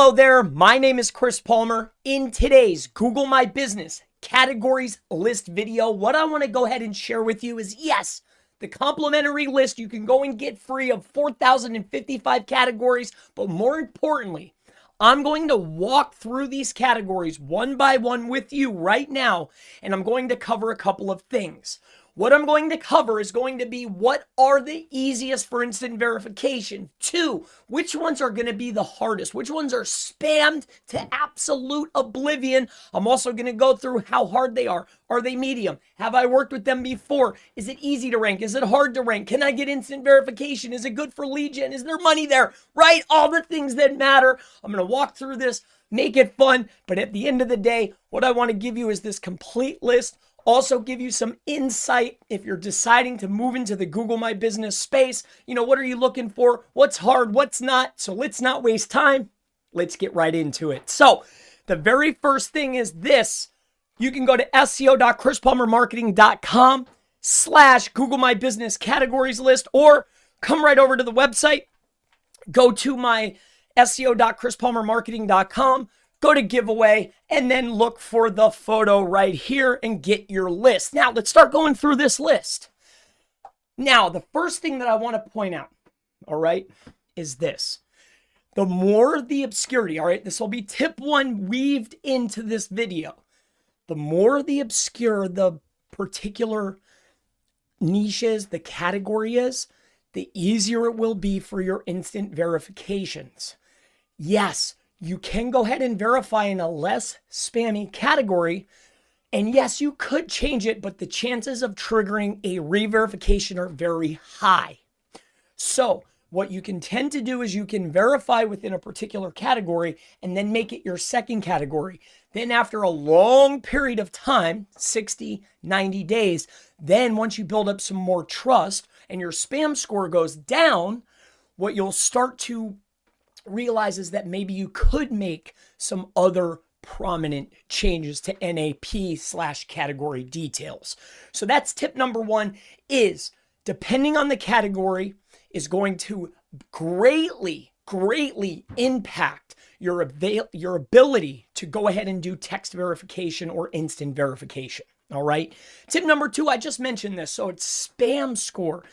Hello there, my name is Chris Palmer. In today's Google My Business categories list video, what I want to go ahead and share with you is, yes, the complimentary list you can go and get free of 4,055 categories, but more importantly, I'm going to walk through these categories one by one with you right now, and I'm going to cover a couple of things. What I'm going to cover is going to be what are the easiest for instant verification. 2, which ones are going to be the hardest? Which ones are spammed to absolute oblivion? I'm also going to go through how hard they are. Are they medium? Have I worked with them before? Is it easy to rank? Is it hard to rank? Can I get instant verification? Is it good for lead gen? Is there money there? Right? All the things that matter. I'm going to walk through this, make it fun, but at the end of the day, what I want to give you is this complete list. Also give you some insight if you're deciding to move into the Google My Business space. You know, what are you looking for? What's hard? What's not? So let's not waste time. Let's get right into it. So the very first thing is this. You can go to seo.chrispalmermarketing.com/Google My Business categories list, or come right over to the website. Go to my seo.chrispalmermarketing.com. Go to giveaway, and then look for the photo right here and get your list. Now, let's start going through this list. Now, the first thing that I want to point out, all right, is this. The more the obscurity, all right, this will be tip 1 weaved into this video. The more the obscure the particular niche is, the category is, the easier it will be for your instant verifications. Yes, you can go ahead and verify in a less spammy category. And yes, you could change it, but the chances of triggering a re-verification are very high. So what you can tend to do is you can verify within a particular category and then make it your second category. Then after a long period of time, 60, 90 days, then once you build up some more trust and your spam score goes down, what you'll start to realizes that maybe you could make some other prominent changes to NAP/category details. So that's tip number 1 is, depending on the category, is going to greatly impact your ability to go ahead and do text verification or instant verification. All right. Tip number 2, I just mentioned this. So it's spam score,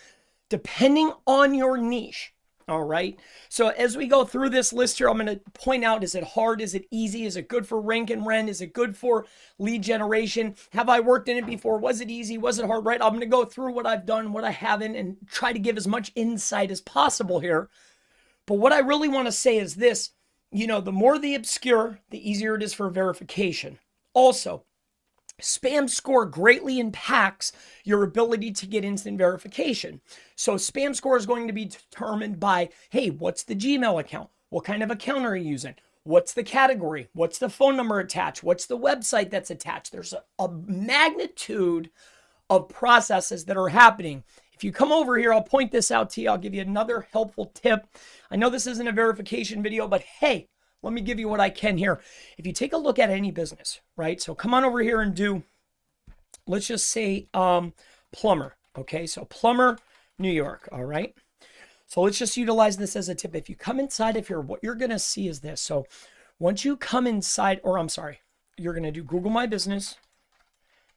depending on your niche. All right. So as we go through this list here, I'm going to point out, is it hard? Is it easy? Is it good for rank and rent? Is it good for lead generation? Have I worked in it before? Was it easy? Was it hard? Right. I'm going to go through what I've done, what I haven't, and try to give as much insight as possible here. But what I really want to say is this, you know, the more the obscure, the easier it is for verification. Also, spam score greatly impacts your ability to get instant verification. So spam score is going to be determined by, hey, what's the Gmail account? What kind of account are you using? What's the category? What's the phone number attached? What's the website that's attached? There's a magnitude of processes that are happening. If you come over here, I'll point this out to you. I'll give you another helpful tip. I know this isn't a verification video, but hey, let me give you what I can here. If you take a look at any business, right? So come on over here and do, let's just say plumber. Okay, so plumber, New York. All right. So let's just utilize this as a tip. If you come inside of here, what you're going to see is this. So once you come inside, or I'm sorry, you're going to do Google My Business,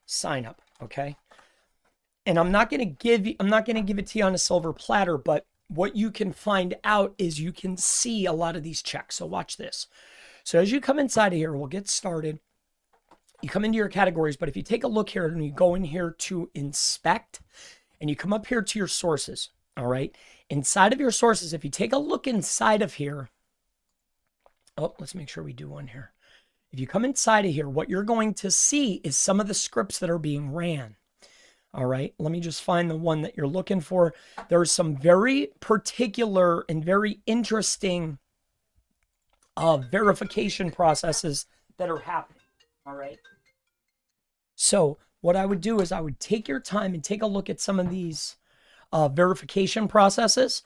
sign up. Okay. And I'm not going to give it to you on a silver platter, but what you can find out is you can see a lot of these checks. So watch this. So as you come inside of here, we'll get started. You come into your categories, but if you take a look here and you go in here to inspect and you come up here to your sources, all right? Inside of your sources, if you take a look inside of here, oh, let's make sure we do one here. If you come inside of here, what you're going to see is some of the scripts that are being ran. All right, let me just find the one that you're looking for. There are some very particular and very interesting verification processes that are happening. All right. So what I would do is I would take your time and take a look at some of these verification processes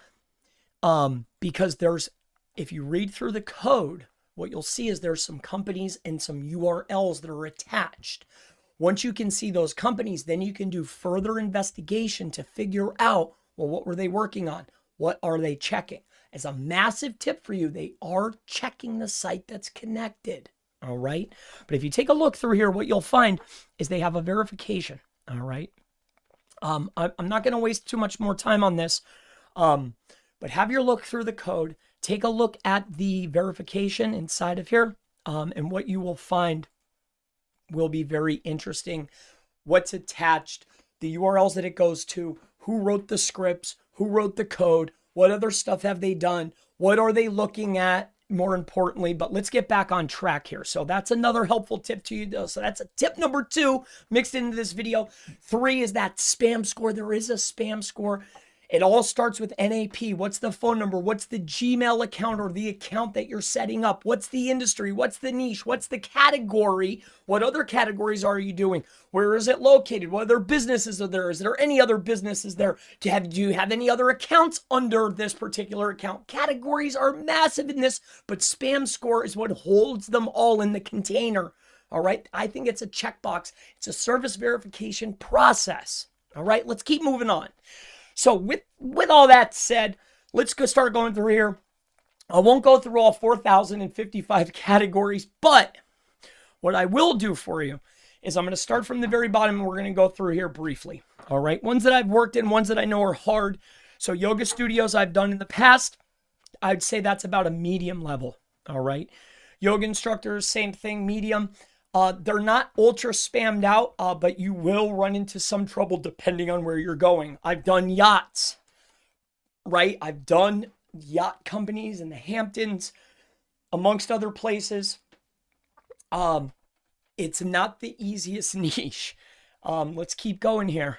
because if you read through the code, what you'll see is there's some companies and some URLs that are attached. Once you can see those companies, then you can do further investigation to figure out, well, what were they working on? What are they checking? as a massive tip for you, they are checking the site that's connected. All right. But if you take a look through here, what you'll find is they have a verification. All right. I'm not going to waste too much more time on this. But have your look through the code. Take a look at the verification inside of here. And what you will find will be very interesting. What's attached, the URLs that it goes to, who wrote the scripts, who wrote the code, what other stuff have they done, what are they looking at, more importantly. But let's get back on track here. So that's another helpful tip to you. So that's a tip number 2 mixed into this video. 3 is that spam score. There is a spam score. It all starts with NAP. What's the phone number? What's the Gmail account or the account that you're setting up? What's the industry? What's the niche? What's the category? What other categories are you doing? Where is it located? What other businesses are there? Is there any other businesses there? Do you have any other accounts under this particular account? Categories are massive in this, but spam score is what holds them all in the container. All right. I think it's a checkbox. It's a service verification process. All right. Let's keep moving on. So with all that said, let's start going through here. I won't go through all 4,055 categories, but what I will do for you is I'm going to start from the very bottom and we're going to go through here briefly. All right. Ones that I've worked in, ones that I know are hard. So yoga studios I've done in the past, I'd say that's about a medium level. All right. Yoga instructors, same thing, medium. They're not ultra spammed out, but you will run into some trouble depending on where you're going. I've done yachts, right? I've done yacht companies in the Hamptons, amongst other places. It's not the easiest niche. Let's keep going here.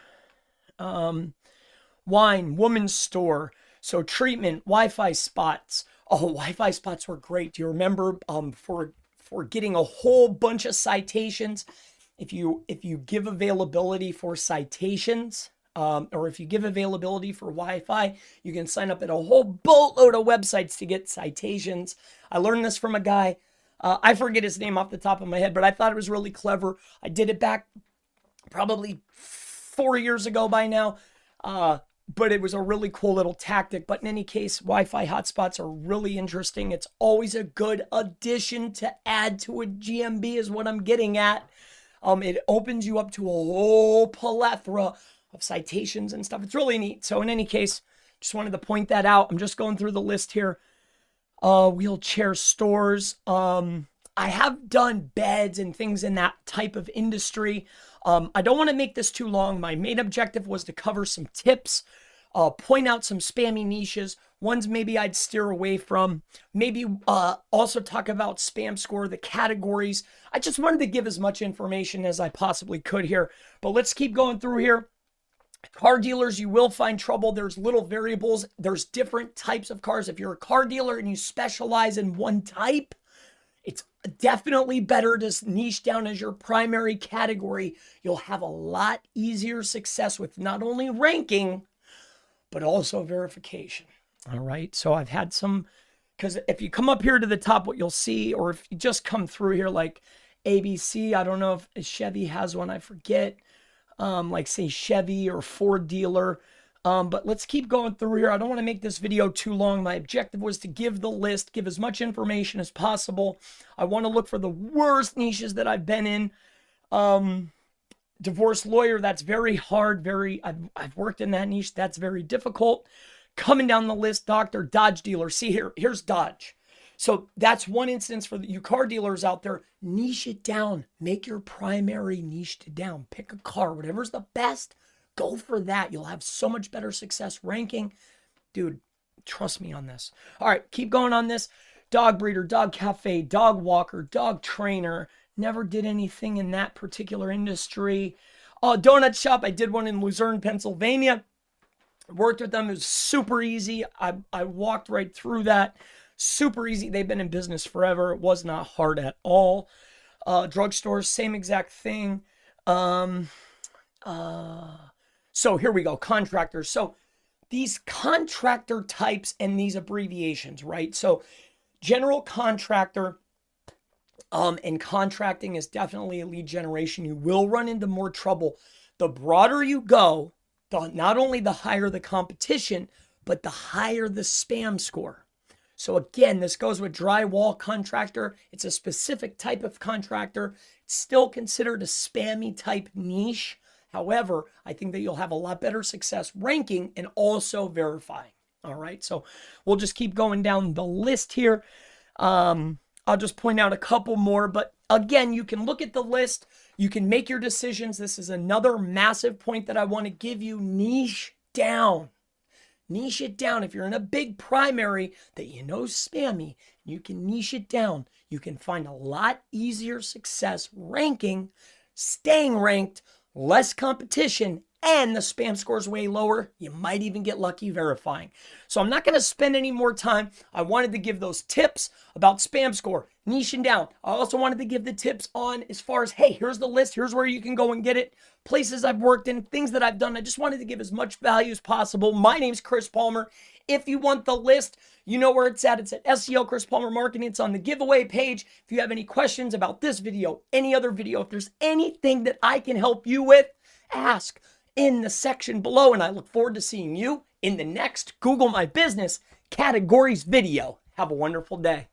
Wine, woman's store. So treatment, Wi-Fi spots. Oh, Wi-Fi spots were great. Do you remember for getting a whole bunch of citations, if you give availability for citations, or if you give availability for Wi-Fi, you can sign up at a whole boatload of websites to get citations. I learned this from a guy. I forget his name off the top of my head, but I thought it was really clever. I did it back probably 4 years ago by now. But it was a really cool little tactic. But in any case, Wi-Fi hotspots are really interesting. It's always a good addition to add to a GMB is what I'm getting at. It opens you up to a whole plethora of citations and stuff. It's really neat. So in any case, just wanted to point that out. I'm just going through the list here. Wheelchair stores. I have done beds and things in that type of industry. I don't want to make this too long. My main objective was to cover some tips, point out some spammy niches, ones maybe I'd steer away from, maybe also talk about spam score, the categories. I just wanted to give as much information as I possibly could here. But let's keep going through here. Car dealers, you will find trouble. There's little variables. There's different types of cars. If you're a car dealer and you specialize in one type, it's definitely better to niche down as your primary category. You'll have a lot easier success with not only ranking, but also verification. All right. So I've had some, because if you come up here to the top, what you'll see, or if you just come through here like ABC, I don't know if Chevy has one, I forget, like say Chevy or Ford dealer. But let's keep going through here. I don't want to make this video too long. My objective was to give the list, give as much information as possible. I want to look for the worst niches that I've been in. Divorce lawyer, that's very hard. I've worked in that niche. That's very difficult. Coming down the list, doctor, Dodge dealer. See here's Dodge. So that's one instance for you car dealers out there. Niche it down. Make your primary niche down. Pick a car, whatever's the best. Go for that. You'll have so much better success ranking. Dude, trust me on this. All right, keep going on this. Dog breeder, dog cafe, dog walker, dog trainer. Never did anything in that particular industry. Donut shop. I did one in Luzerne, Pennsylvania. Worked with them. It was super easy. I walked right through that. Super easy. They've been in business forever. It was not hard at all. Drugstores, same exact thing. So here we go, contractors. So these contractor types and these abbreviations, right? So general contractor and contracting is definitely a lead generation. You will run into more trouble. The broader you go, not only the higher the competition, but the higher the spam score. So again, this goes with drywall contractor. It's a specific type of contractor. It's still considered a spammy type niche. However, I think that you'll have a lot better success ranking and also verifying. All right, so we'll just keep going down the list here. I'll just point out a couple more, but again, you can look at the list. You can make your decisions. This is another massive point that I want to give you. Niche down. Niche it down. If you're in a big primary that you know is spammy, you can niche it down. You can find a lot easier success ranking, staying ranked, less competition, and the spam score is way lower. You might even get lucky verifying. So I'm not going to spend any more time. I wanted to give those tips about spam score, niching down. I also wanted to give the tips on as far as, hey, here's the list. Here's where you can go and get it. Places I've worked in, things that I've done. I just wanted to give as much value as possible. My name's Chris Palmer. If you want the list, you know where it's at. It's at SEO Chris Palmer Marketing. It's on the giveaway page. If you have any questions about this video, any other video, if there's anything that I can help you with, ask in the section below, and I look forward to seeing you in the next Google My Business categories video. Have a wonderful day.